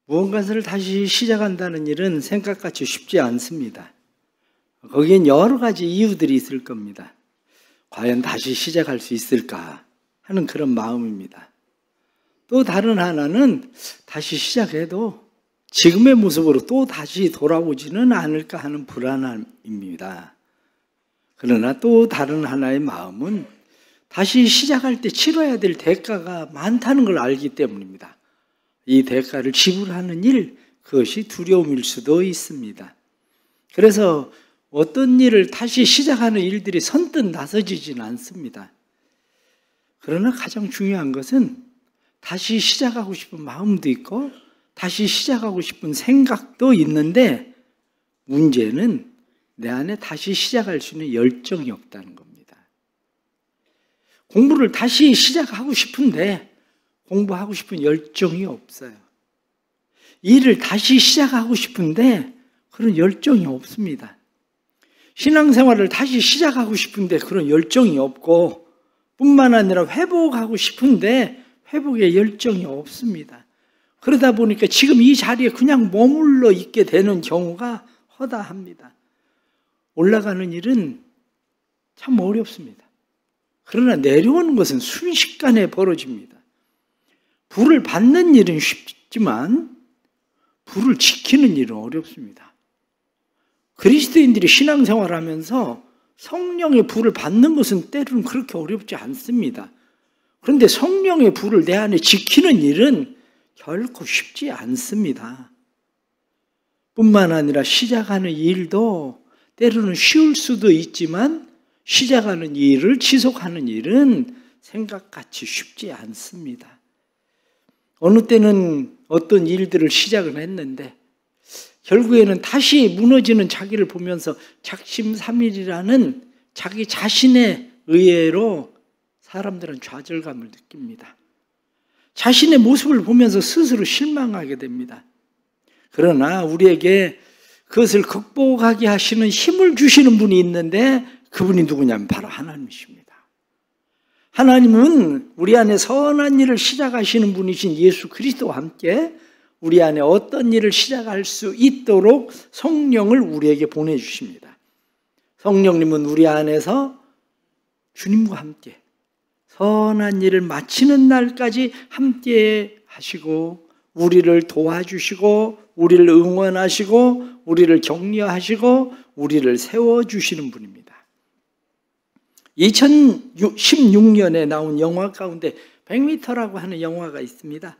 무언가를 다시 시작한다는 일은 생각같이 쉽지 않습니다. 거기엔 여러 가지 이유들이 있을 겁니다. 과연 다시 시작할 수 있을까 하는 그런 마음입니다. 또 다른 하나는 다시 시작해도 지금의 모습으로 또 다시 돌아오지는 않을까 하는 불안함입니다. 그러나 또 다른 하나의 마음은 다시 시작할 때 치러야 될 대가가 많다는 걸 알기 때문입니다. 이 대가를 지불하는 일, 그것이 두려움일 수도 있습니다. 그래서 어떤 일을 다시 시작하는 일들이 선뜻 나서지진 않습니다. 그러나 가장 중요한 것은 다시 시작하고 싶은 마음도 있고 다시 시작하고 싶은 생각도 있는데 문제는 내 안에 다시 시작할 수 있는 열정이 없다는 겁니다. 공부를 다시 시작하고 싶은데 공부하고 싶은 열정이 없어요. 일을 다시 시작하고 싶은데 그런 열정이 없습니다. 신앙생활을 다시 시작하고 싶은데 그런 열정이 없고 뿐만 아니라 회복하고 싶은데 회복의 열정이 없습니다. 그러다 보니까 지금 이 자리에 그냥 머물러 있게 되는 경우가 허다합니다. 올라가는 일은 참 어렵습니다. 그러나 내려오는 것은 순식간에 벌어집니다. 불을 받는 일은 쉽지만 불을 지키는 일은 어렵습니다. 그리스도인들이 신앙생활을 하면서 성령의 불을 받는 것은 때로는 그렇게 어렵지 않습니다. 그런데 성령의 불을 내 안에 지키는 일은 결코 쉽지 않습니다. 뿐만 아니라 시작하는 일도 때로는 쉬울 수도 있지만 시작하는 일을 지속하는 일은 생각같이 쉽지 않습니다. 어느 때는 어떤 일들을 시작을 했는데 결국에는 다시 무너지는 자기를 보면서 작심삼일이라는 자기 자신의 의외로 사람들은 좌절감을 느낍니다. 자신의 모습을 보면서 스스로 실망하게 됩니다. 그러나 우리에게 그것을 극복하게 하시는 힘을 주시는 분이 있는데 그분이 누구냐면 바로 하나님이십니다. 하나님은 우리 안에 선한 일을 시작하시는 분이신 예수 그리스도와 함께 우리 안에 어떤 일을 시작할 수 있도록 성령을 우리에게 보내주십니다. 성령님은 우리 안에서 주님과 함께 선한 일을 마치는 날까지 함께 하시고 우리를 도와주시고 우리를 응원하시고 우리를 격려하시고 우리를 세워주시는 분입니다. 2016년에 나온 영화 가운데 100m라고 하는 영화가 있습니다.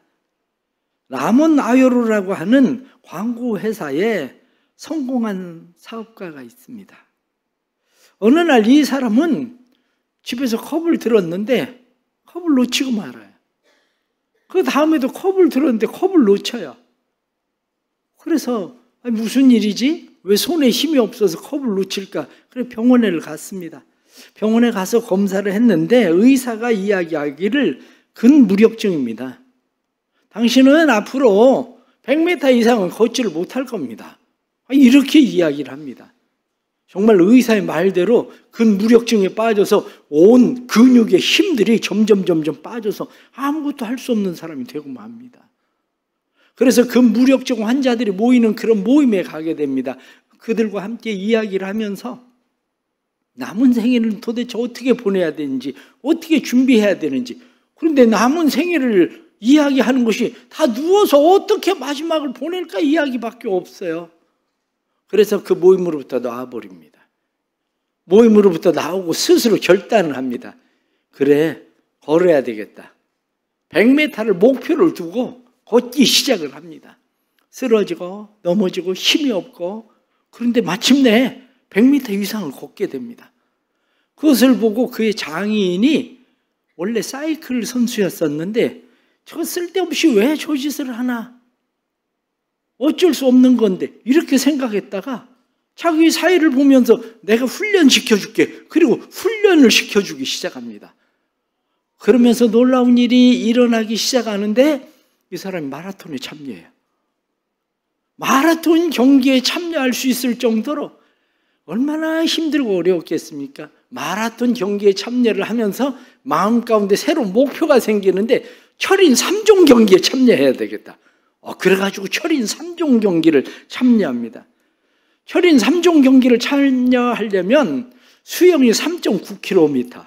라몬 아요로라고 하는 광고 회사에 성공한 사업가가 있습니다. 어느 날 이 사람은 집에서 컵을 들었는데 컵을 놓치고 말아요. 그 다음에도 컵을 들었는데 컵을 놓쳐요. 그래서 무슨 일이지? 왜 손에 힘이 없어서 컵을 놓칠까? 그래서 병원에 갔습니다. 병원에 가서 검사를 했는데 의사가 이야기하기를 근무력증입니다. 당신은 앞으로 100m 이상은 걷지를 못할 겁니다. 이렇게 이야기를 합니다. 정말 의사의 말대로 근무력증에 빠져서 온 근육의 힘들이 점점 빠져서 아무것도 할 수 없는 사람이 되고 맙니다. 그래서 근무력증 환자들이 모이는 그런 모임에 가게 됩니다. 그들과 함께 이야기를 하면서 남은 생애를 도대체 어떻게 보내야 되는지, 어떻게 준비해야 되는지. 그런데 남은 생애를 이야기하는 것이 다 누워서 어떻게 마지막을 보낼까 이야기밖에 없어요. 그래서 그 모임으로부터 나와버립니다. 모임으로부터 나오고 스스로 결단을 합니다. 그래, 걸어야 되겠다. 100m를 목표를 두고 걷기 시작을 합니다. 쓰러지고 넘어지고 힘이 없고 그런데 마침내 100m 이상을 걷게 됩니다. 그것을 보고 그의 장애인이 원래 사이클 선수였었는데 저 쓸데없이 왜 저 짓을 하나? 어쩔 수 없는 건데 이렇게 생각했다가 자기 사회를 보면서 내가 훈련시켜줄게. 그리고 훈련을 시켜주기 시작합니다. 그러면서 놀라운 일이 일어나기 시작하는데 이 사람이 마라톤에 참여해요. 마라톤 경기에 참여할 수 있을 정도로 얼마나 힘들고 어려웠겠습니까? 마라톤 경기에 참여를 하면서 마음 가운데 새로운 목표가 생기는데 철인 3종 경기에 참여해야 되겠다. 그래가지고 철인 3종 경기를 참여합니다. 철인 3종 경기를 참여하려면 수영이 3.9km,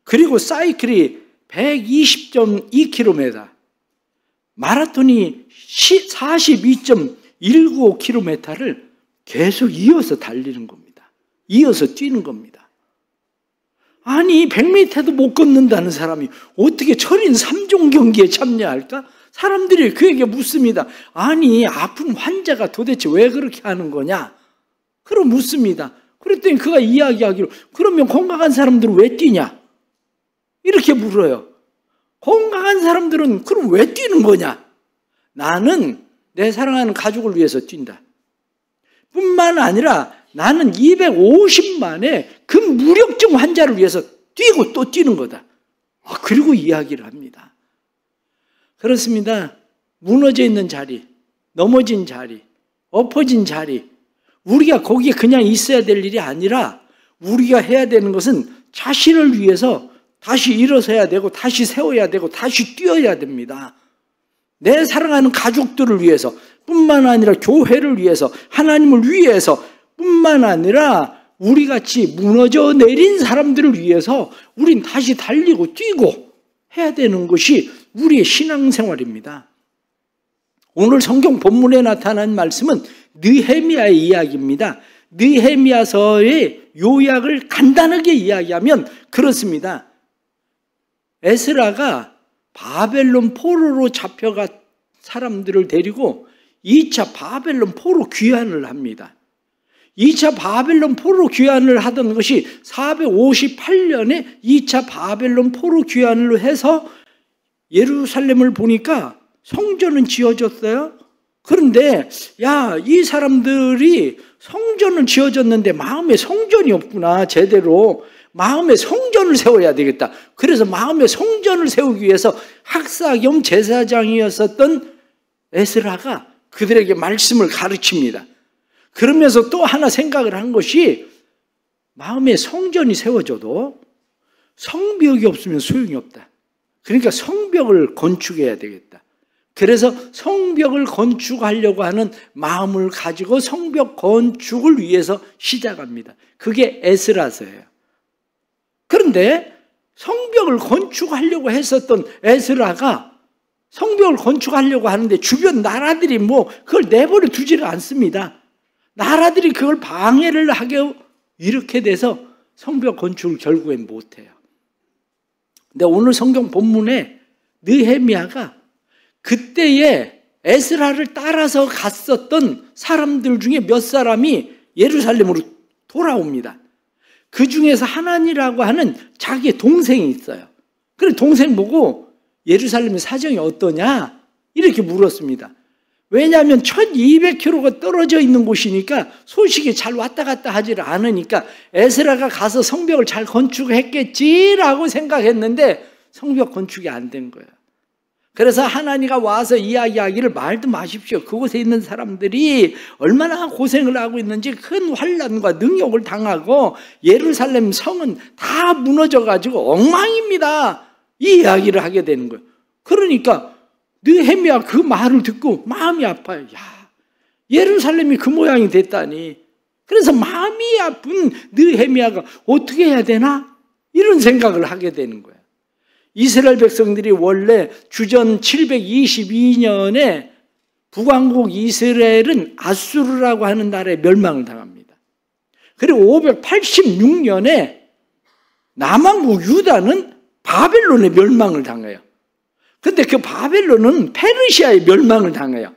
그리고 사이클이 120.2km, 마라톤이 42.195km를 계속 이어서 달리는 겁니다. 이어서 뛰는 겁니다. 아니 100m도 못 걷는다는 사람이 어떻게 철인 3종 경기에 참여할까? 사람들이 그에게 묻습니다. 아니 아픈 환자가 도대체 왜 그렇게 하는 거냐? 그럼 묻습니다. 그랬더니 그가 이야기하기로 그러면 건강한 사람들은 왜 뛰냐? 이렇게 물어요. 건강한 사람들은 그럼 왜 뛰는 거냐? 나는 내 사랑하는 가족을 위해서 뛴다. 뿐만 아니라 나는 250만의 그 무력증 환자를 위해서 뛰고 또 뛰는 거다. 그리고 이야기를 합니다. 그렇습니다. 무너져 있는 자리, 넘어진 자리, 엎어진 자리, 우리가 거기에 그냥 있어야 될 일이 아니라 우리가 해야 되는 것은 자신을 위해서 다시 일어서야 되고 다시 세워야 되고 다시 뛰어야 됩니다. 내 사랑하는 가족들을 위해서 뿐만 아니라 교회를 위해서, 하나님을 위해서 뿐만 아니라 우리같이 무너져 내린 사람들을 위해서 우린 다시 달리고 뛰고 해야 되는 것이 우리의 신앙생활입니다. 오늘 성경 본문에 나타난 말씀은 느헤미야의 이야기입니다. 느헤미야서의 요약을 간단하게 이야기하면 그렇습니다. 에스라가 바벨론 포로로 잡혀간 사람들을 데리고 2차 바벨론 포로 귀환을 합니다. 2차 바벨론 포로 귀환을 하던 것이 458년에 2차 바벨론 포로 귀환을 해서 예루살렘을 보니까 성전은 지어졌어요. 그런데 이 사람들이 성전은 지어졌는데 마음에 성전이 없구나. 제대로 마음에 성전을 세워야 되겠다. 그래서 마음에 성전을 세우기 위해서 학사 겸 제사장이었었던 에스라가 그들에게 말씀을 가르칩니다. 그러면서 또 하나 생각을 한 것이 마음에 성전이 세워져도 성벽이 없으면 소용이 없다. 그러니까 성벽을 건축해야 되겠다. 그래서 성벽을 건축하려고 하는 마음을 가지고 성벽 건축을 위해서 시작합니다. 그게 에스라서예요. 그런데 성벽을 건축하려고 했었던 에스라가 성벽을 건축하려고 하는데 주변 나라들이 그걸 내버려 두지를 않습니다. 나라들이 그걸 방해를 하게 이렇게 돼서 성벽 건축을 결국엔 못해요. 근데 오늘 성경 본문에 느헤미야가 그때에 에스라를 따라서 갔었던 사람들 중에 몇 사람이 예루살렘으로 돌아옵니다. 그 중에서 하나니라고 하는 자기의 동생이 있어요. 그래서 동생 보고 예루살렘의 사정이 어떠냐? 이렇게 물었습니다. 왜냐하면 1200km가 떨어져 있는 곳이니까 소식이 잘 왔다 갔다 하지를 않으니까 에스라가 가서 성벽을 잘 건축했겠지라고 생각했는데 성벽 건축이 안 된 거예요. 그래서 하나니가 와서 이야기하기를 말도 마십시오. 그곳에 있는 사람들이 얼마나 고생을 하고 있는지 큰 환난과 능욕을 당하고 예루살렘 성은 다 무너져가지고 엉망입니다. 이 이야기를 하게 되는 거예요. 그러니까 느헤미야 그 말을 듣고 마음이 아파요. 예루살렘이 그 모양이 됐다니. 그래서 마음이 아픈 느헤미야가 어떻게 해야 되나? 이런 생각을 하게 되는 거예요. 이스라엘 백성들이 원래 주전 722년에 북왕국 이스라엘은 아수르라고 하는 나라에 멸망을 당합니다. 그리고 586년에 남왕국 유다는 바벨론에 멸망을 당해요. 근데 그 바벨론은 페르시아에 멸망을 당해요.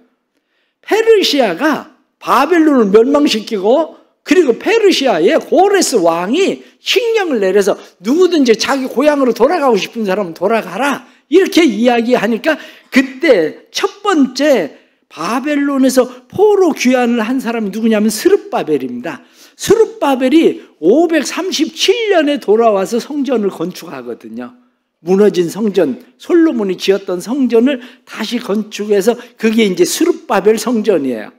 페르시아가 바벨론을 멸망시키고 그리고 페르시아의 고레스 왕이 칙령을 내려서 누구든지 자기 고향으로 돌아가고 싶은 사람은 돌아가라 이렇게 이야기하니까 그때 첫 번째 바벨론에서 포로 귀환을 한 사람이 누구냐면 스룹바벨입니다. 스룹바벨이 537년에 돌아와서 성전을 건축하거든요. 무너진 성전, 솔로몬이 지었던 성전을 다시 건축해서 그게 이제 스룹바벨 성전이에요.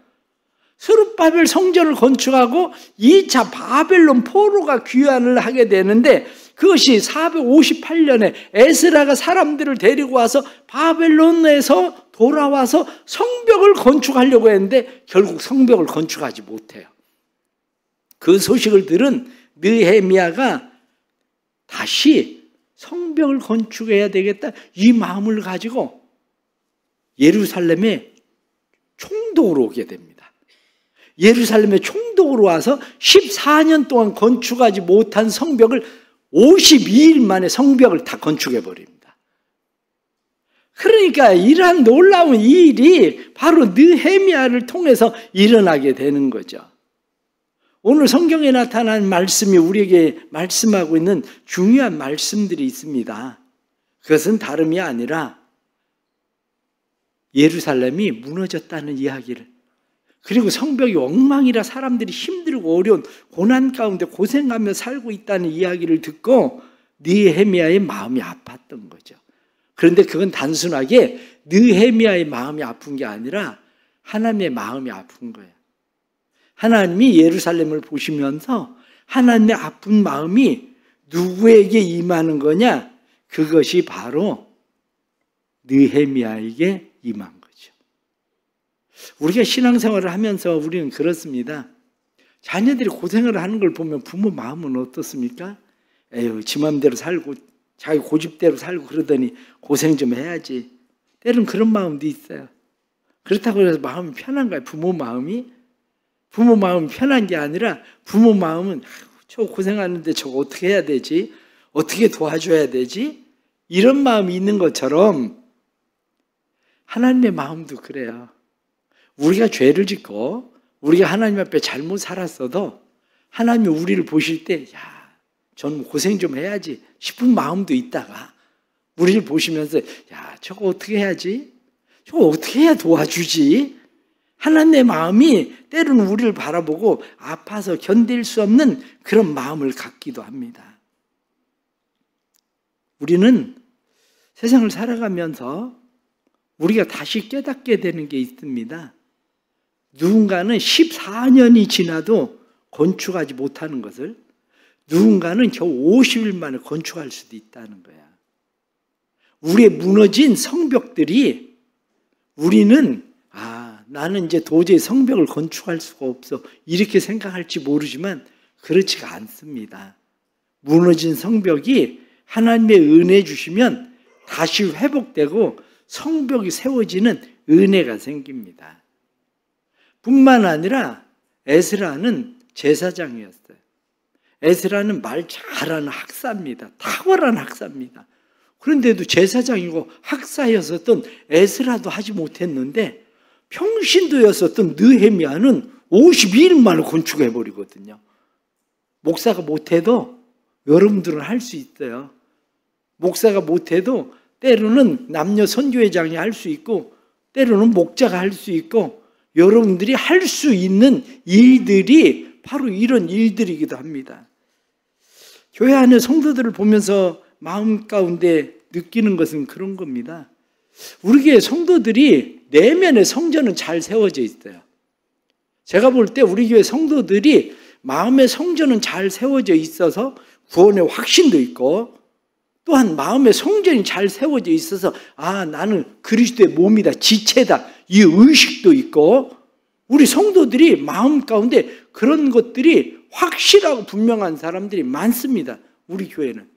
스룹바벨 성전을 건축하고 2차 바벨론 포로가 귀환을 하게 되는데 그것이 458년에 에스라가 사람들을 데리고 와서 바벨론에서 돌아와서 성벽을 건축하려고 했는데 결국 성벽을 건축하지 못해요. 그 소식을 들은 느헤미야가 다시 성벽을 건축해야 되겠다 이 마음을 가지고 예루살렘에 총독으로 오게 됩니다. 예루살렘에 총독으로 와서 14년 동안 건축하지 못한 성벽을 52일 만에 성벽을 다 건축해 버립니다. 그러니까 이러한 놀라운 일이 바로 느헤미야를 통해서 일어나게 되는 거죠. 오늘 성경에 나타난 말씀이 우리에게 말씀하고 있는 중요한 말씀들이 있습니다. 그것은 다름이 아니라 예루살렘이 무너졌다는 이야기를, 그리고 성벽이 엉망이라 사람들이 힘들고 어려운 고난 가운데 고생하며 살고 있다는 이야기를 듣고 느헤미야의 마음이 아팠던 거죠. 그런데 그건 단순하게 느헤미야의 마음이 아픈 게 아니라 하나님의 마음이 아픈 거예요. 하나님이 예루살렘을 보시면서 하나님의 아픈 마음이 누구에게 임하는 거냐? 그것이 바로 느헤미야에게 임한 거죠. 우리가 신앙생활을 하면서 우리는 그렇습니다. 자녀들이 고생을 하는 걸 보면 부모 마음은 어떻습니까? 에휴, 지 맘대로 살고 자기 고집대로 살고 그러더니 고생 좀 해야지. 때로는 그런 마음도 있어요. 그렇다고 해서 마음이 편한 거예요. 부모 마음이 편한 게 아니라 부모 마음은 저 고생하는데 저거 어떻게 해야 되지? 어떻게 도와줘야 되지? 이런 마음이 있는 것처럼 하나님의 마음도 그래요. 우리가 죄를 짓고 우리가 하나님 앞에 잘못 살았어도 하나님이 우리를 보실 때 야, 저는 고생 좀 해야지 싶은 마음도 있다가 우리를 보시면서 야, 저거 어떻게 해야지? 저거 어떻게 해야 도와주지? 하나님의 마음이 때로는 우리를 바라보고 아파서 견딜 수 없는 그런 마음을 갖기도 합니다. 우리는 세상을 살아가면서 우리가 다시 깨닫게 되는 게 있습니다. 누군가는 14년이 지나도 건축하지 못하는 것을 누군가는 겨우 50일 만에 건축할 수도 있다는 거야. 우리의 무너진 성벽들이 우리는 나는 이제 도저히 성벽을 건축할 수가 없어 이렇게 생각할지 모르지만 그렇지가 않습니다. 무너진 성벽이 하나님의 은혜 주시면 다시 회복되고 성벽이 세워지는 은혜가 생깁니다. 뿐만 아니라 에스라는 제사장이었어요. 에스라는 말 잘하는 학사입니다. 탁월한 학사입니다. 그런데도 제사장이고 학사였었던 에스라도 하지 못했는데 평신도였었던 느헤미야는 52일 만에 건축해버리거든요. 목사가 못해도 여러분들은 할 수 있어요. 목사가 못해도 때로는 남녀 선교회장이 할 수 있고 때로는 목자가 할 수 있고 여러분들이 할 수 있는 일들이 바로 이런 일들이기도 합니다. 교회 안에 성도들을 보면서 마음 가운데 느끼는 것은 그런 겁니다. 우리 교회 성도들이 내면의 성전은 잘 세워져 있어요. 제가 볼 때 우리 교회 성도들이 마음의 성전은 잘 세워져 있어서 구원의 확신도 있고 또한 마음의 성전이 잘 세워져 있어서 나는 그리스도의 몸이다, 지체다 이 의식도 있고 우리 성도들이 마음 가운데 그런 것들이 확실하고 분명한 사람들이 많습니다. 우리 교회는.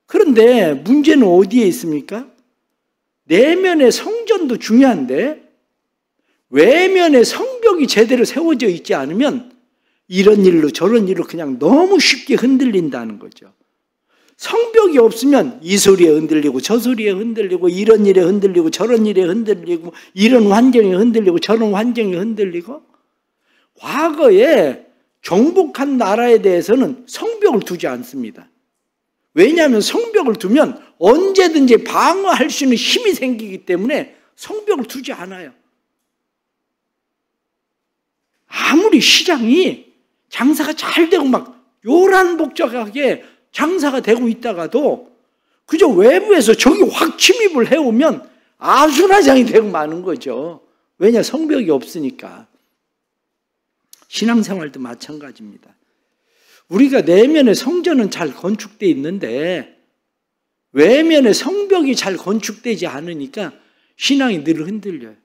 그런데 문제는 어디에 있습니까? 내면의 성전도 중요한데 외면의 성벽이 제대로 세워져 있지 않으면 이런 일로 저런 일로 그냥 너무 쉽게 흔들린다는 거죠. 성벽이 없으면 이 소리에 흔들리고 저 소리에 흔들리고 이런 일에 흔들리고 저런 일에 흔들리고 이런 환경에 흔들리고 저런 환경에 흔들리고 과거에 정복한 나라에 대해서는 성벽을 두지 않습니다. 왜냐하면 성벽을 두면 언제든지 방어할 수 있는 힘이 생기기 때문에 성벽을 두지 않아요. 아무리 시장이 장사가 잘 되고 막 요란복잡하게 장사가 되고 있다가도 그저 외부에서 적이 확 침입을 해오면 아수라장이 되고 마는 거죠. 왜냐? 성벽이 없으니까. 신앙생활도 마찬가지입니다. 우리가 내면의 성전은 잘 건축되어 있는데 외면의 성벽이 잘 건축되지 않으니까 신앙이 늘 흔들려요.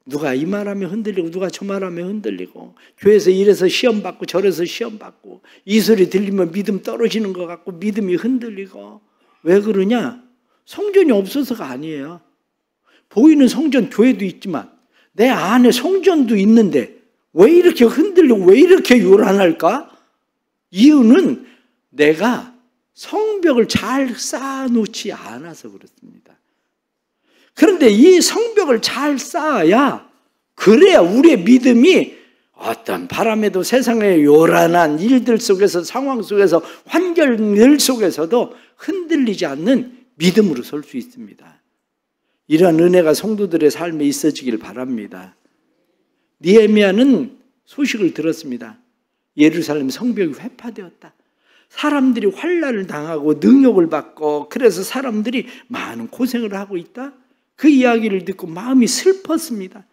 누가 이 말하면 흔들리고 누가 저 말하면 흔들리고 교회에서 이래서 시험 받고 저래서 시험 받고 이 소리 들리면 믿음 떨어지는 것 같고 믿음이 흔들리고. 왜 그러냐? 성전이 없어서가 아니에요. 보이는 성전 교회도 있지만 내 안에 성전도 있는데 왜 이렇게 흔들리고 왜 이렇게 요란할까? 이유는 내가 성벽을 잘 쌓아놓지 않아서 그렇습니다. 그런데 이 성벽을 잘 쌓아야, 그래야 우리의 믿음이 어떤 바람에도 세상의 요란한 일들 속에서, 상황 속에서, 환경들 속에서도 흔들리지 않는 믿음으로 설 수 있습니다. 이러한 은혜가 성도들의 삶에 있어지길 바랍니다. 느헤미야는 소식을 들었습니다. 예루살렘 성벽이 회파되었다. 사람들이 환난을 당하고 능욕을 받고 그래서 사람들이 많은 고생을 하고 있다. 그 이야기를 듣고 마음이 슬펐습니다.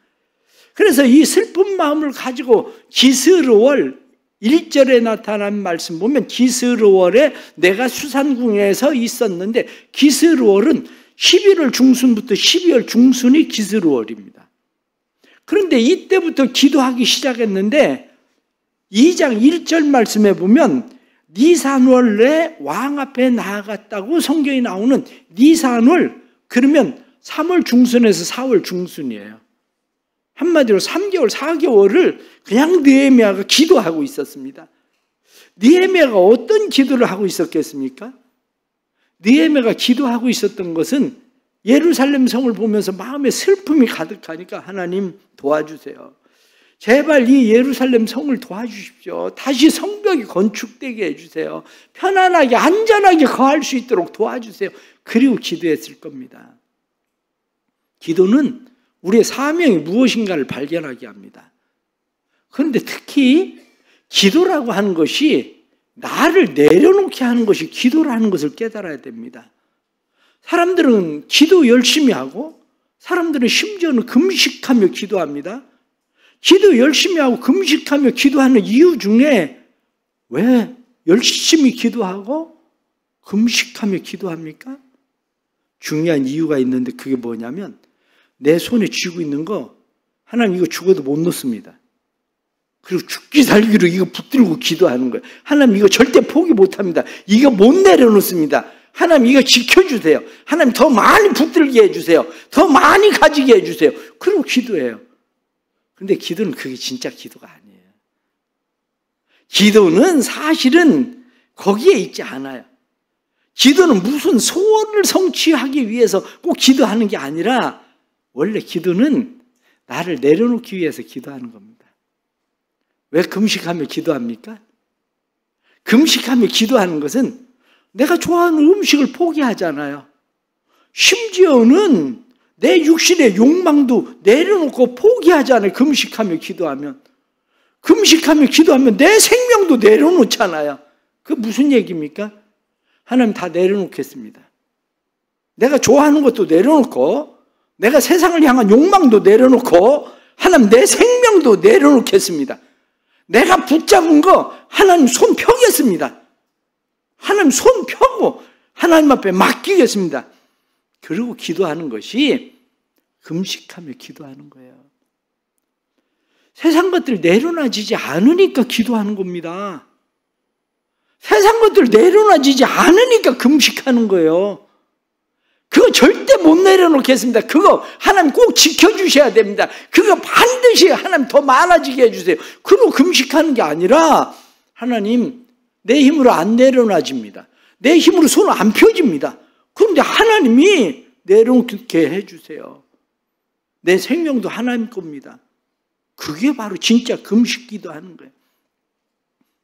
그래서 이 슬픈 마음을 가지고 기스르월 1절에 나타난 말씀 보면 기스르월에 내가 수산궁에서 있었는데, 기스르월은 11월 중순부터 12월 중순이 기스르월입니다. 그런데 이때부터 기도하기 시작했는데 2장 1절 말씀에 보면 니산월에 왕 앞에 나아갔다고 성경이 나오는 니산월, 그러면 3월 중순에서 4월 중순이에요. 한마디로 3개월, 4개월을 그냥 느헤미야가 기도하고 있었습니다. 느헤미야가 어떤 기도를 하고 있었겠습니까? 느헤미야가 기도하고 있었던 것은 예루살렘 성을 보면서 마음에 슬픔이 가득하니까 하나님 도와주세요. 제발 이 예루살렘 성을 도와주십시오. 다시 성벽이 건축되게 해주세요. 편안하게 안전하게 거할 수 있도록 도와주세요. 그리고 기도했을 겁니다. 기도는 우리의 사명이 무엇인가를 발견하게 합니다. 그런데 특히 기도라고 하는 것이 나를 내려놓게 하는 것이 기도라는 것을 깨달아야 됩니다. 사람들은 기도 열심히 하고, 사람들은 심지어는 금식하며 기도합니다. 기도 열심히 하고 금식하며 기도하는 이유 중에 왜 열심히 기도하고 금식하며 기도합니까? 중요한 이유가 있는데 그게 뭐냐면, 내 손에 쥐고 있는 거 하나님 이거 죽어도 못 놓습니다. 그리고 죽기 살기로 이거 붙들고 기도하는 거예요. 하나님 이거 절대 포기 못합니다. 이거 못 내려놓습니다. 하나님 이거 지켜주세요. 하나님 더 많이 붙들게 해주세요. 더 많이 가지게 해주세요. 그리고 기도해요. 그런데 기도는 그게 진짜 기도가 아니에요. 기도는 사실은 거기에 있지 않아요. 기도는 무슨 소원을 성취하기 위해서 꼭 기도하는 게 아니라, 원래 기도는 나를 내려놓기 위해서 기도하는 겁니다. 왜 금식하며 기도합니까? 금식하며 기도하는 것은 내가 좋아하는 음식을 포기하잖아요. 심지어는 내 육신의 욕망도 내려놓고 포기하잖아요. 금식하며 기도하면. 금식하며 기도하면 내 생명도 내려놓잖아요. 그게 무슨 얘기입니까? 하나님 다 내려놓겠습니다. 내가 좋아하는 것도 내려놓고, 내가 세상을 향한 욕망도 내려놓고, 하나님 내 생명도 내려놓겠습니다. 내가 붙잡은 거 하나님 손 펴겠습니다. 하나님 손 펴고 하나님 앞에 맡기겠습니다. 그리고 기도하는 것이 금식하며 기도하는 거예요. 세상 것들 내려놔지지 않으니까 기도하는 겁니다. 세상 것들 내려놔지지 않으니까 금식하는 거예요. 그거 절대 못 내려놓겠습니다. 그거 하나님 꼭 지켜주셔야 됩니다. 그거 반드시 하나님 더 많아지게 해주세요. 그리고 금식하는 게 아니라, 하나님 내 힘으로 안 내려놔집니다. 내 힘으로 손 안 펴집니다. 그런데 하나님이 내려놓게 해주세요. 내 생명도 하나님 겁니다. 그게 바로 진짜 금식 기도하는 거예요.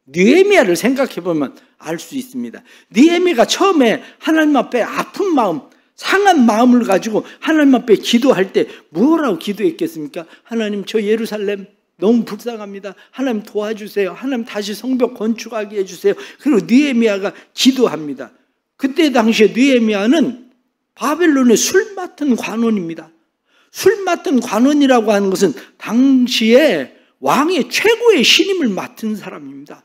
느헤미야를 생각해 보면 알 수 있습니다. 느헤미야가 처음에 하나님 앞에 아픈 마음, 상한 마음을 가지고 하나님 앞에 기도할 때 뭐라고 기도했겠습니까? 하나님 저 예루살렘 너무 불쌍합니다. 하나님 도와주세요. 하나님 다시 성벽 건축하게 해주세요. 그리고 느헤미야가 기도합니다. 그때 당시에 느헤미야는 바벨론의 술 맡은 관원입니다. 술 맡은 관원이라고 하는 것은 당시에 왕의 최고의 신임을 맡은 사람입니다.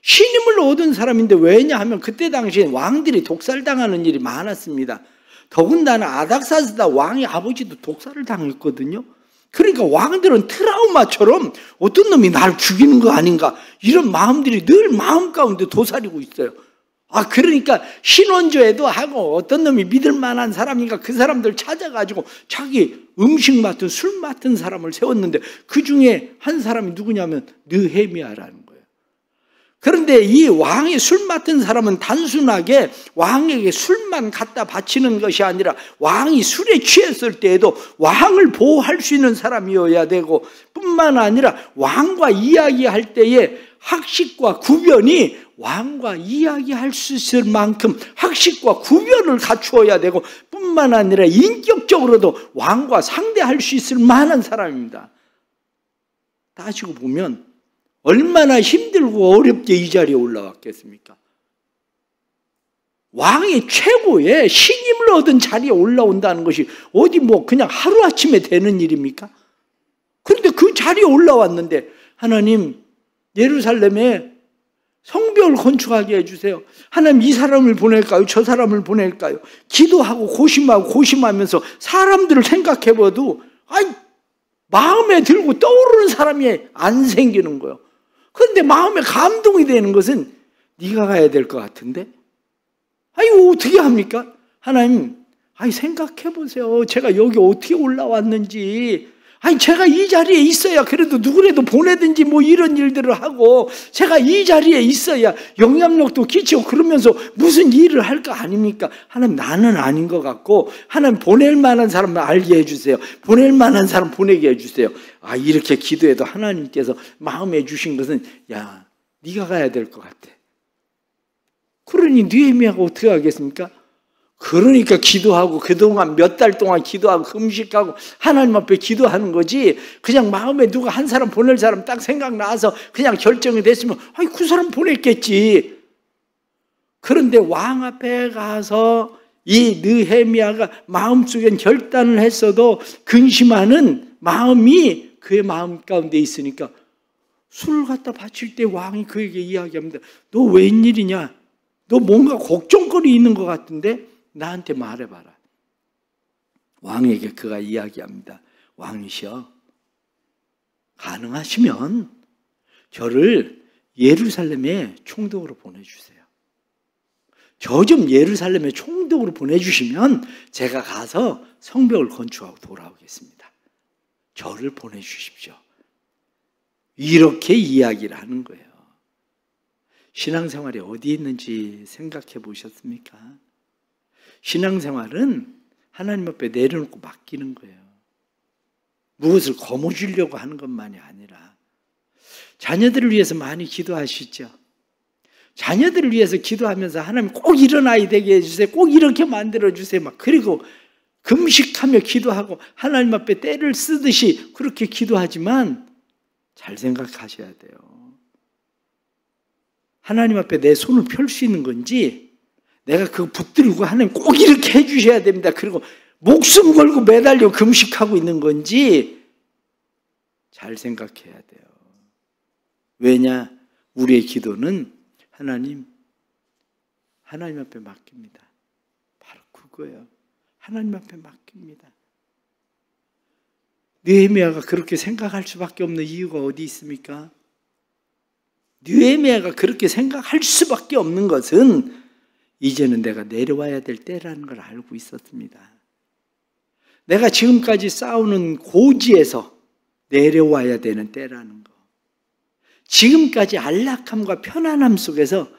신임을 얻은 사람인데, 왜냐하면 그때 당시에 왕들이 독살당하는 일이 많았습니다. 더군다나 아닥사스다 왕의 아버지도 독사를 당했거든요. 그러니까 왕들은 트라우마처럼 어떤 놈이 날 죽이는 거 아닌가 이런 마음들이 늘 마음 가운데 도사리고 있어요. 그러니까 신원조회도 하고 어떤 놈이 믿을 만한 사람인가 그 사람들 찾아가지고 자기 음식 맡은 술 맡은 사람을 세웠는데 그 중에 한 사람이 누구냐면 느헤미야라는 거예요. 그런데 이 왕이 술 맡은 사람은 단순하게 왕에게 술만 갖다 바치는 것이 아니라 왕이 술에 취했을 때에도 왕을 보호할 수 있는 사람이어야 되고 뿐만 아니라 왕과 이야기할 때에 학식과 구변이 왕과 이야기할 수 있을 만큼 학식과 구변을 갖추어야 되고 뿐만 아니라 인격적으로도 왕과 상대할 수 있을 만한 사람입니다. 따지고 보면 얼마나 힘들고 어렵게 이 자리에 올라왔겠습니까? 왕이 최고의 신임을 얻은 자리에 올라온다는 것이 어디 그냥 하루아침에 되는 일입니까? 그런데 그 자리에 올라왔는데 하나님 예루살렘에 성벽을 건축하게 해주세요. 하나님 이 사람을 보낼까요? 저 사람을 보낼까요? 기도하고 고심하면서 사람들을 생각해봐도 마음에 들고 떠오르는 사람이 안 생기는 거예요. 그런데 마음에 감동이 되는 것은 네가 가야 될 것 같은데 어떻게 합니까? 하나님 생각해 보세요. 제가 여기 어떻게 올라왔는지 제가 이 자리에 있어야 그래도 누구라도 보내든지 이런 일들을 하고 제가 이 자리에 있어야 영향력도 끼치고 그러면서 무슨 일을 할 거 아닙니까? 하나님 나는 아닌 것 같고 하나님 보낼 만한 사람을 알게 해주세요. 보낼 만한 사람 보내게 해주세요. 이렇게 기도해도 하나님께서 마음에 주신 것은 야 네가 가야 될 것 같아. 그러니 느헤미야가 어떻게 하겠습니까? 그러니까 기도하고 그동안 몇 달 동안 기도하고 금식하고 하나님 앞에 기도하는 거지 그냥 마음에 누가 한 사람 보낼 사람 딱 생각나서 그냥 결정이 됐으면 그 사람 보냈겠지. 그런데 왕 앞에 가서 이 느헤미야가 마음속엔 결단을 했어도 근심하는 마음이 그의 마음 가운데 있으니까 술을 갖다 바칠 때 왕이 그에게 이야기합니다. 너 웬일이냐? 너 뭔가 걱정거리 있는 것 같은데 나한테 말해봐라. 왕에게 그가 이야기합니다. 왕이시여, 가능하시면 저를 예루살렘에 총독으로 보내주세요. 저 좀 예루살렘에 총독으로 보내주시면 제가 가서 성벽을 건축하고 돌아오겠습니다. 저를 보내주십시오. 이렇게 이야기를 하는 거예요. 신앙생활이 어디 있는지 생각해 보셨습니까? 신앙생활은 하나님 앞에 내려놓고 맡기는 거예요. 무엇을 거머쥐려고 하는 것만이 아니라 자녀들을 위해서 많이 기도하시죠. 자녀들을 위해서 기도하면서 하나님 꼭 이런 아이 되게 해주세요. 꼭 이렇게 만들어주세요. 그리고 금식하며 기도하고 하나님 앞에 때를 쓰듯이 그렇게 기도하지만 잘 생각하셔야 돼요. 하나님 앞에 내 손을 펼 수 있는 건지 내가 그거 붙들고 하나님 꼭 이렇게 해주셔야 됩니다. 그리고 목숨 걸고 매달려 금식하고 있는 건지 잘 생각해야 돼요. 왜냐? 우리의 기도는 하나님 앞에 맡깁니다. 바로 그거예요. 하나님 앞에 맡깁니다. 느헤미야가 그렇게 생각할 수밖에 없는 이유가 어디 있습니까? 느헤미야가 그렇게 생각할 수밖에 없는 것은 이제는 내가 내려와야 될 때라는 걸 알고 있었습니다. 내가 지금까지 싸우는 고지에서 내려와야 되는 때라는 거. 지금까지 안락함과 편안함 속에서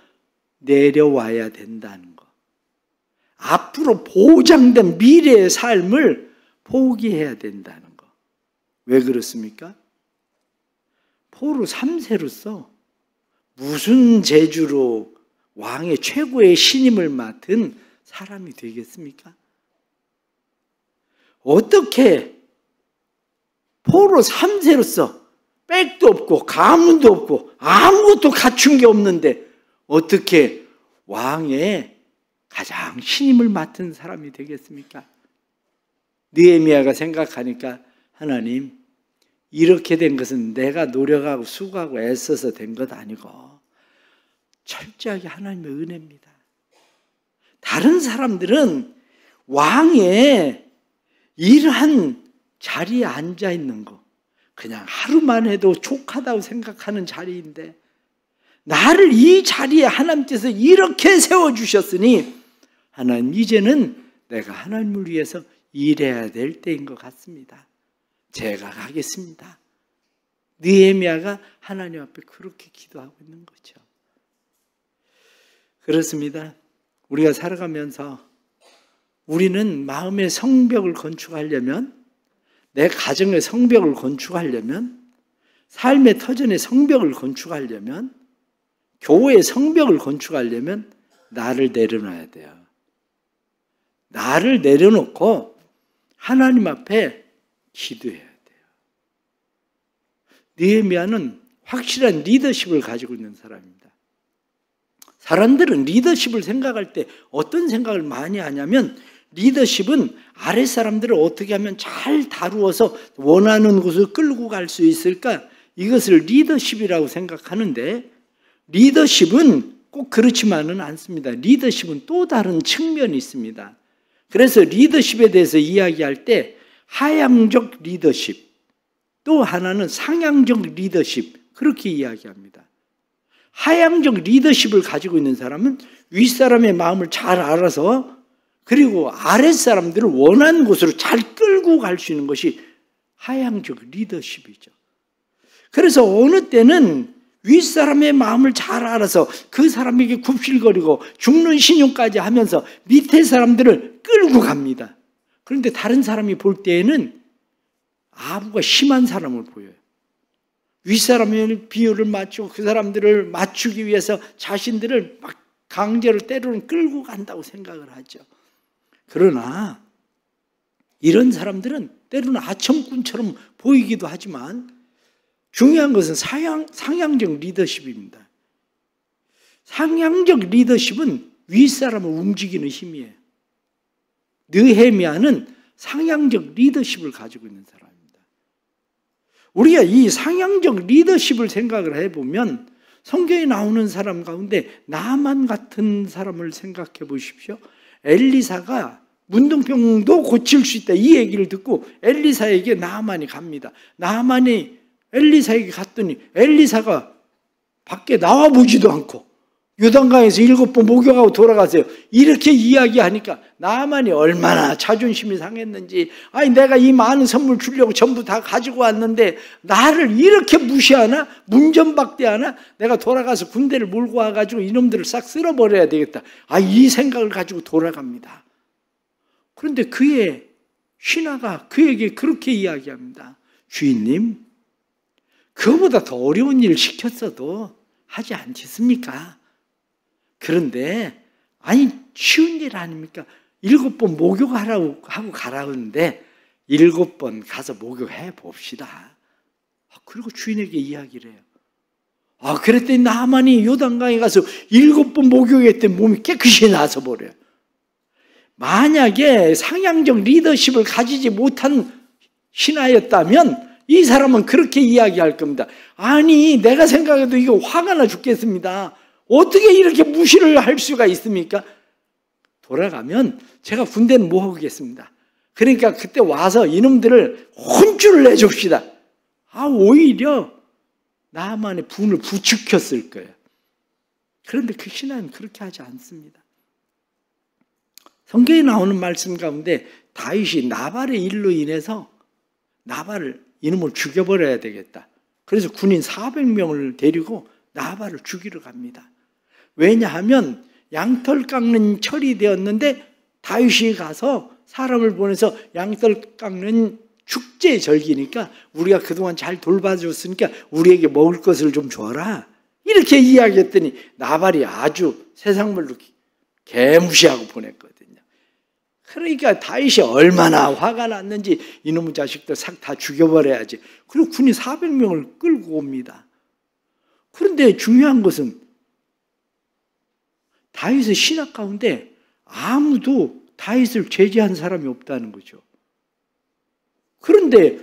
내려와야 된다는 거. 앞으로 보장된 미래의 삶을 포기해야 된다는 거. 왜 그렇습니까? 포로 3세로서 무슨 재주로 왕의 최고의 신임을 맡은 사람이 되겠습니까? 어떻게 포로 3세로서 백도 없고 가문도 없고 아무것도 갖춘 게 없는데 어떻게 왕의 가장 신임을 맡은 사람이 되겠습니까? 느헤미야가 생각하니까 하나님, 이렇게 된 것은 내가 노력하고 수고하고 애써서 된 것 아니고 철저하게 하나님의 은혜입니다. 다른 사람들은 왕의 이러한 자리에 앉아 있는 거, 그냥 하루만 해도 족하다고 생각하는 자리인데, 나를 이 자리에 하나님께서 이렇게 세워주셨으니 하나님, 이제는 내가 하나님을 위해서 일해야 될 때인 것 같습니다. 제가 가겠습니다. 느헤미야가 하나님 앞에 그렇게 기도하고 있는 거죠. 그렇습니다. 우리가 살아가면서 우리는 마음의 성벽을 건축하려면, 내 가정의 성벽을 건축하려면, 삶의 터전의 성벽을 건축하려면, 교회의 성벽을 건축하려면 나를 내려놔야 돼요. 나를 내려놓고 하나님 앞에 기도해야 돼요. 느헤미야는 확실한 리더십을 가지고 있는 사람입니다. 사람들은 리더십을 생각할 때 어떤 생각을 많이 하냐면, 리더십은 아랫사람들을 어떻게 하면 잘 다루어서 원하는 곳을 끌고 갈 수 있을까? 이것을 리더십이라고 생각하는데, 리더십은 꼭 그렇지만은 않습니다. 리더십은 또 다른 측면이 있습니다. 그래서 리더십에 대해서 이야기할 때 하향적 리더십, 또 하나는 상향적 리더십, 그렇게 이야기합니다. 하향적 리더십을 가지고 있는 사람은 윗사람의 마음을 잘 알아서, 그리고 아랫사람들을 원하는 곳으로 잘 끌고 갈 수 있는 것이 하향적 리더십이죠. 그래서 어느 때는 윗사람의 마음을 잘 알아서 그 사람에게 굽실거리고 죽는 신용까지 하면서 밑에 사람들을 끌고 갑니다. 그런데 다른 사람이 볼 때에는 아부가 심한 사람을 보여요. 윗사람의 비율을 맞추고 그 사람들을 맞추기 위해서 자신들을 막 강제로 때로는 끌고 간다고 생각을 하죠. 그러나 이런 사람들은 때로는 아첨꾼처럼 보이기도 하지만, 중요한 것은 상향적 리더십입니다. 상향적 리더십은 윗사람을 움직이는 힘이에요. 느헤미야는 상향적 리더십을 가지고 있는 사람입니다. 우리가 이 상향적 리더십을 생각을 해보면 성경에 나오는 사람 가운데 나만 같은 사람을 생각해 보십시오. 엘리사가 문둥병도 고칠 수 있다, 이 얘기를 듣고 엘리사에게 나만이 갑니다. 나만이 엘리사에게 갔더니 엘리사가 밖에 나와보지도 않고 요단강에서 7번 목욕하고 돌아가세요, 이렇게 이야기하니까 나만이 얼마나 자존심이 상했는지, 아니 내가 이 많은 선물 주려고 전부 다 가지고 왔는데 나를 이렇게 무시하나? 문전박대하나? 내가 돌아가서 군대를 몰고 와가지고 이놈들을 싹 쓸어버려야 되겠다, 이 생각을 가지고 돌아갑니다. 그런데 그의 신하가 그에게 그렇게 이야기합니다. 주인님, 그거보다 더 어려운 일을 시켰어도 하지 않겠습니까? 그런데 쉬운 일 아닙니까? 7번 목욕하라고 하고 가라는데 7번 가서 목욕해 봅시다. 그리고 주인에게 이야기를 해요. 그랬더니 나만이 요단강에 가서 7번 목욕했더니 몸이 깨끗이 나서 버려요. 만약에 상향적 리더십을 가지지 못한 신하였다면 이 사람은 그렇게 이야기할 겁니다. 아니 내가 생각해도 이거 화가 나 죽겠습니다. 어떻게 이렇게 무시를 할 수가 있습니까? 돌아가면 제가 군대는 못 하겠습니다. 그러니까 그때 와서 이놈들을 혼쭐을 내줍시다. 오히려 나만의 분을 부추겼을 거예요. 그런데 그 신하는 그렇게 하지 않습니다. 성경에 나오는 말씀 가운데 다윗이 나발의 일로 인해서 나발을, 이놈을 죽여버려야 되겠다, 그래서 군인 400명을 데리고 나발을 죽이러 갑니다. 왜냐하면 양털 깎는 철이 되었는데 다윗이 가서 사람을 보내서 양털 깎는 축제 절기니까 우리가 그동안 잘 돌봐줬으니까 우리에게 먹을 것을 좀 줘라, 이렇게 이야기했더니 나발이 아주 세상말로 개무시하고 보냈거든요. 그러니까 다윗이 얼마나 화가 났는지 이놈의 자식들 싹 다 죽여버려야지. 그리고 군인 400명을 끌고 옵니다. 그런데 중요한 것은 다윗의 신하 가운데 아무도 다윗을 제지한 사람이 없다는 거죠. 그런데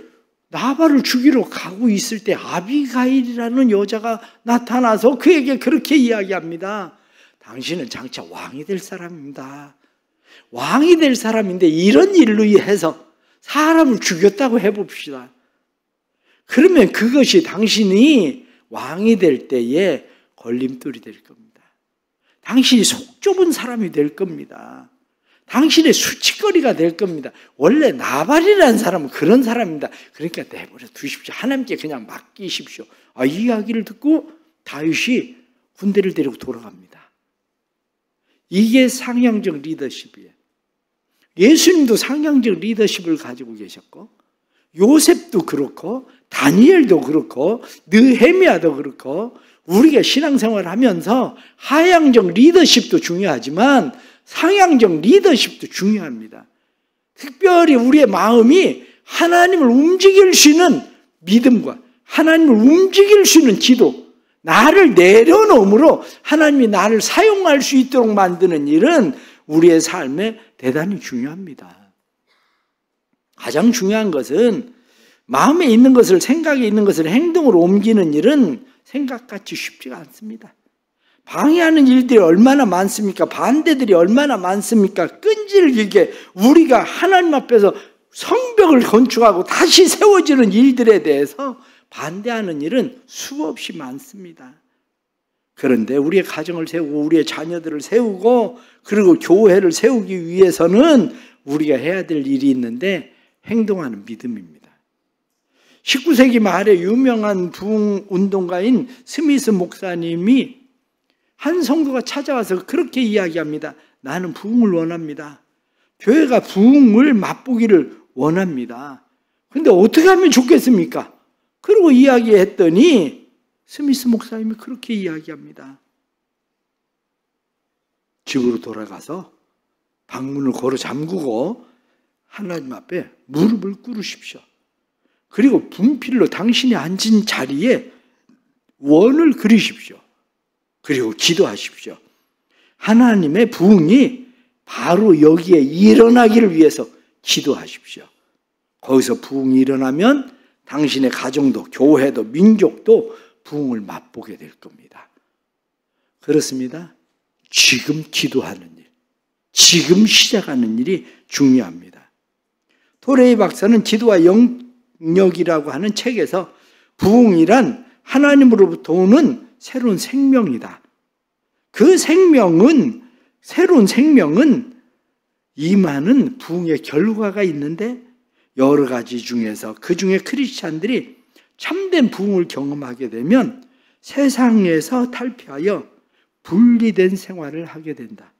나발을 죽이러 가고 있을 때 아비가일이라는 여자가 나타나서 그에게 그렇게 이야기합니다. 당신은 장차 왕이 될 사람입니다. 왕이 될 사람인데 이런 일로 해서 사람을 죽였다고 해봅시다. 그러면 그것이 당신이 왕이 될 때에 걸림돌이 될 겁니다. 당신이 속 좁은 사람이 될 겁니다. 당신의 수치거리가 될 겁니다. 원래 나발이라는 사람은 그런 사람입니다. 그러니까 내버려 두십시오. 하나님께 그냥 맡기십시오. 이 이야기를 듣고 다윗이 군대를 데리고 돌아갑니다. 이게 상향적 리더십이에요. 예수님도 상향적 리더십을 가지고 계셨고, 요셉도 그렇고, 다니엘도 그렇고, 느헤미야도 그렇고, 우리가 신앙생활을 하면서 하향적 리더십도 중요하지만 상향적 리더십도 중요합니다. 특별히 우리의 마음이 하나님을 움직일 수 있는 믿음과 하나님을 움직일 수 있는 기도, 나를 내려놓음으로 하나님이 나를 사용할 수 있도록 만드는 일은 우리의 삶에 대단히 중요합니다. 가장 중요한 것은 마음에 있는 것을, 생각에 있는 것을 행동으로 옮기는 일은 생각같이 쉽지가 않습니다. 방해하는 일들이 얼마나 많습니까? 반대들이 얼마나 많습니까? 끈질기게 우리가 하나님 앞에서 성벽을 건축하고 다시 세워지는 일들에 대해서 반대하는 일은 수없이 많습니다. 그런데 우리의 가정을 세우고 우리의 자녀들을 세우고 그리고 교회를 세우기 위해서는 우리가 해야 될 일이 있는데 행동하는 믿음입니다. 19세기 말에 유명한 부흥운동가인 스미스 목사님이 한 성도가 찾아와서 그렇게 이야기합니다. 나는 부흥을 원합니다. 교회가 부흥을 맛보기를 원합니다. 그런데 어떻게 하면 좋겠습니까? 그리고 이야기했더니 스미스 목사님이 그렇게 이야기합니다. 집으로 돌아가서 방문을 걸어 잠그고 하나님 앞에 무릎을 꿇으십시오. 그리고 분필로 당신이 앉은 자리에 원을 그리십시오. 그리고 기도하십시오. 하나님의 부흥이 바로 여기에 일어나기를 위해서 기도하십시오. 거기서 부흥이 일어나면 당신의 가정도 교회도 민족도 부흥을 맛보게 될 겁니다. 그렇습니다. 지금 기도하는 일, 지금 시작하는 일이 중요합니다. 토레이 박사는 기도와 영역이라고 하는 책에서 부흥이란 하나님으로부터 오는 새로운 생명이다. 그 생명은, 새로운 생명은 임하는 부흥의 결과가 있는데 여러 가지 중에서 그 중에 크리스찬들이 참된 부흥을 경험하게 되면 세상에서 탈피하여 분리된 생활을 하게 된다.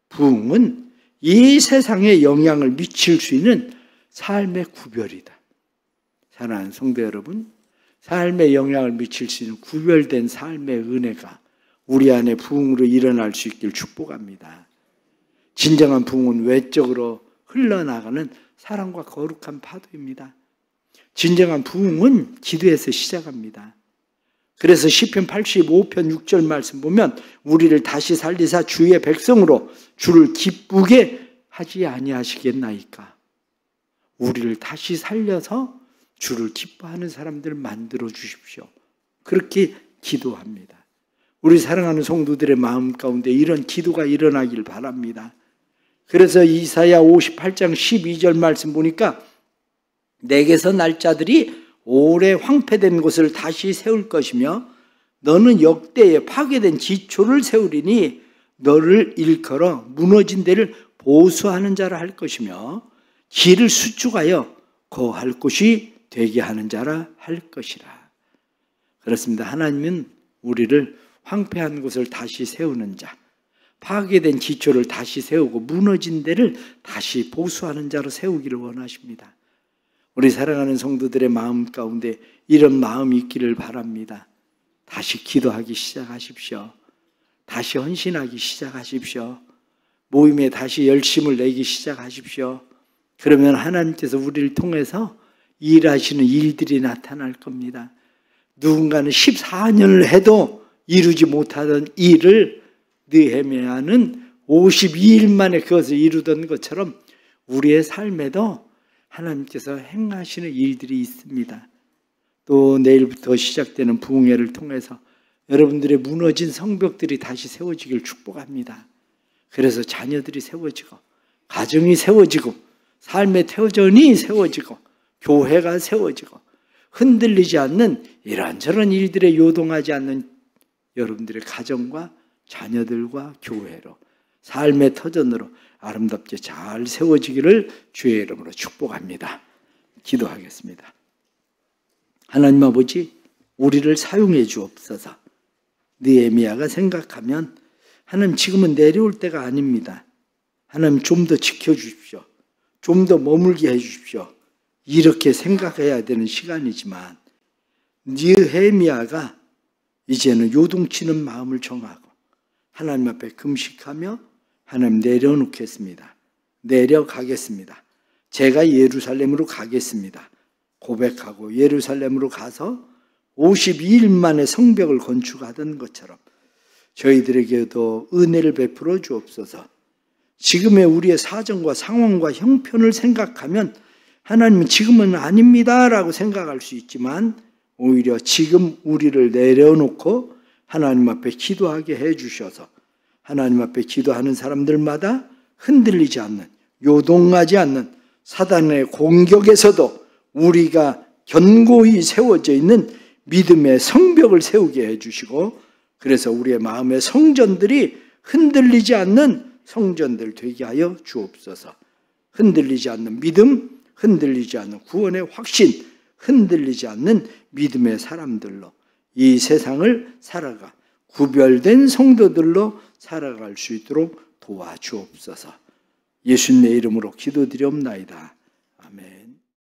부흥은 이 세상에 영향을 미칠 수 있는 삶의 구별이다. 사랑하는 성도 여러분, 삶에 영향을 미칠 수 있는 구별된 삶의 은혜가 우리 안에 부흥으로 일어날 수 있길 축복합니다. 진정한 부흥은 외적으로 흘러나가는 사랑과 거룩한 파도입니다. 진정한 부흥은 기도에서 시작합니다. 그래서 시편 85편 6절 말씀 보면 우리를 다시 살리사 주의 백성으로 주를 기쁘게 하지 아니하시겠나이까. 우리를 다시 살려서 주를 기뻐하는 사람들 만들어 주십시오. 그렇게 기도합니다. 우리 사랑하는 성도들의 마음 가운데 이런 기도가 일어나길 바랍니다. 그래서 이사야 58장 12절 말씀 보니까 내게서 날 자들이 오래 황폐된 곳을 다시 세울 것이며 너는 역대에 파괴된 지초를 세우리니 너를 일컬어 무너진 데를 보수하는 자라 할 것이며 길을 수축하여 거할 곳이 되게 하는 자라 할 것이라. 그렇습니다. 하나님은 우리를 황폐한 곳을 다시 세우는 자, 파괴된 기초를 다시 세우고 무너진 데를 다시 보수하는 자로 세우기를 원하십니다. 우리 사랑하는 성도들의 마음 가운데 이런 마음이 있기를 바랍니다. 다시 기도하기 시작하십시오. 다시 헌신하기 시작하십시오. 모임에 다시 열심을 내기 시작하십시오. 그러면 하나님께서 우리를 통해서 일하시는 일들이 나타날 겁니다. 누군가는 14년을 해도 이루지 못하던 일을 느헤미야는 52일 만에 그것을 이루던 것처럼 우리의 삶에도 하나님께서 행하시는 일들이 있습니다. 또 내일부터 시작되는 부흥회를 통해서 여러분들의 무너진 성벽들이 다시 세워지길 축복합니다. 그래서 자녀들이 세워지고 가정이 세워지고 삶의 터전이 세워지고 교회가 세워지고 흔들리지 않는 이런저런 일들에 요동하지 않는 여러분들의 가정과 자녀들과 교회로 삶의 터전으로 아름답게 잘 세워지기를 주의 이름으로 축복합니다. 기도하겠습니다. 하나님 아버지, 우리를 사용해 주옵소서. 느헤미야가 생각하면 하나님 지금은 내려올 때가 아닙니다. 하나님 좀 더 지켜주십시오. 좀 더 머물게 해주십시오. 이렇게 생각해야 되는 시간이지만 느헤미야가 이제는 요동치는 마음을 정하고 하나님 앞에 금식하며 하나님 내려놓겠습니다. 내려가겠습니다. 제가 예루살렘으로 가겠습니다. 고백하고 예루살렘으로 가서 52일 만에 성벽을 건축하던 것처럼 저희들에게도 은혜를 베풀어 주옵소서. 지금의 우리의 사정과 상황과 형편을 생각하면 하나님은 지금은 아닙니다라고 생각할 수 있지만 오히려 지금 우리를 내려놓고 하나님 앞에 기도하게 해주셔서 하나님 앞에 기도하는 사람들마다 흔들리지 않는, 요동하지 않는 사단의 공격에서도 우리가 견고히 세워져 있는 믿음의 성벽을 세우게 해주시고 그래서 우리의 마음의 성전들이 흔들리지 않는 성전들 되게 하여 주옵소서. 흔들리지 않는 믿음, 흔들리지 않는 구원의 확신, 흔들리지 않는 믿음의 사람들로 이 세상을 살아가 구별된 성도들로 살아갈 수 있도록 도와주옵소서. 예수님의 이름으로 기도드리옵나이다. 아멘.